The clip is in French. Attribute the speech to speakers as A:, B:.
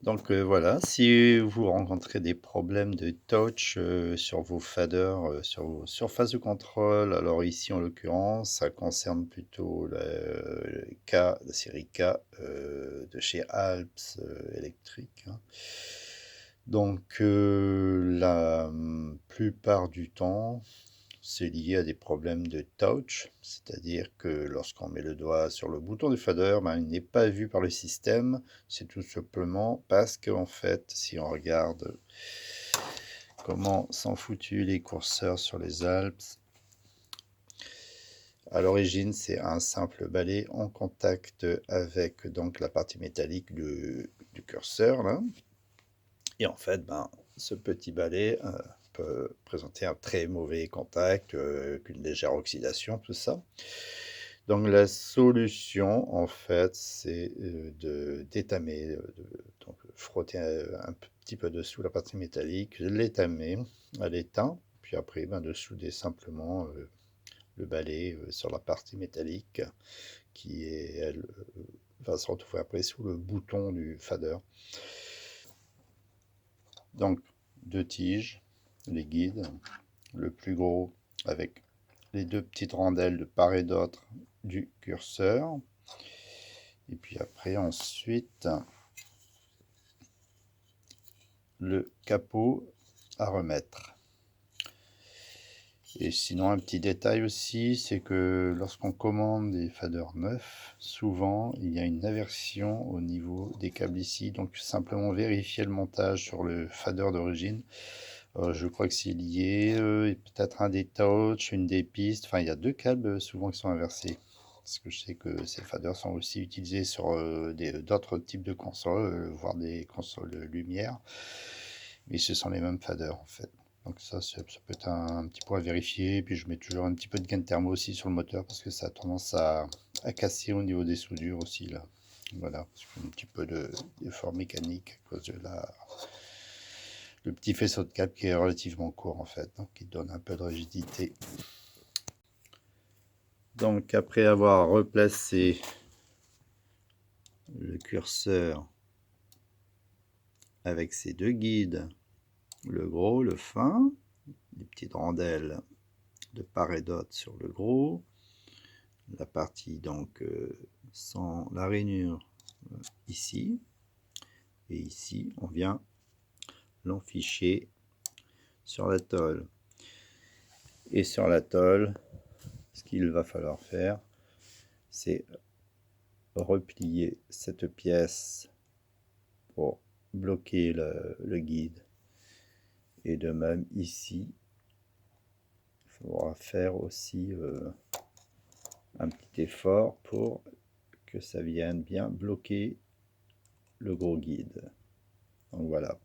A: Donc voilà, si vous rencontrez des problèmes de touch sur vos faders, sur vos surfaces de contrôle, alors ici en l'occurrence, ça concerne plutôt le K, la série K de chez Alps Electric, hein. Donc la plupart du temps, c'est lié à des problèmes de touch, c'est-à-dire que lorsqu'on met le doigt sur le bouton du fader, ben, il n'est pas vu par le système. C'est tout simplement parce qu'en fait, si on regarde comment sont foutus les curseurs sur les Alps, à l'origine, c'est un simple balai en contact avec donc la partie métallique du curseur, là. Et en fait, ben, ce petit balai peut présenter un très mauvais contact, qu'une légère oxydation, tout ça. Donc la solution, en fait, c'est de d'étamer, donc frotter un petit peu dessous la partie métallique, l'étamer à l'étain, puis après, ben, de souder simplement le balai sur la partie métallique qui est, elle, va se retrouver après sous le bouton du fader. Donc, deux tiges, les guides, le plus gros avec les deux petites rondelles de part et d'autre du curseur. Et puis après, ensuite, le capot à remettre. Et sinon, un petit détail aussi, c'est que lorsqu'on commande des faders neufs, souvent il y a une aversion au niveau des câbles ici. Donc simplement vérifier le montage sur le fader d'origine. Je crois que c'est lié, et peut-être un des touch, une des pistes. Enfin, il y a deux câbles souvent qui sont inversés. Parce que je sais que ces faders sont aussi utilisés sur d'autres types de consoles, voire des consoles lumière. Mais ce sont les mêmes faders en fait. Donc ça peut être un petit point à vérifier. Puis je mets toujours un petit peu de gain de thermo aussi sur le moteur parce que ça a tendance à casser au niveau des soudures aussi là. Voilà, un petit peu d'effort mécanique à cause de le petit faisceau de câble qui est relativement court en fait, donc qui donne un peu de rigidité. Donc après avoir replacé le curseur avec ces deux guides, le gros, le fin, les petites rondelles de part et d'autre sur le gros, la partie donc sans la rainure ici, et ici on vient l'enficher sur la tôle. Et sur la tôle, ce qu'il va falloir faire, c'est replier cette pièce pour bloquer le guide. Et de même ici, il faudra faire aussi un petit effort pour que ça vienne bien bloquer le gros guide. Donc voilà.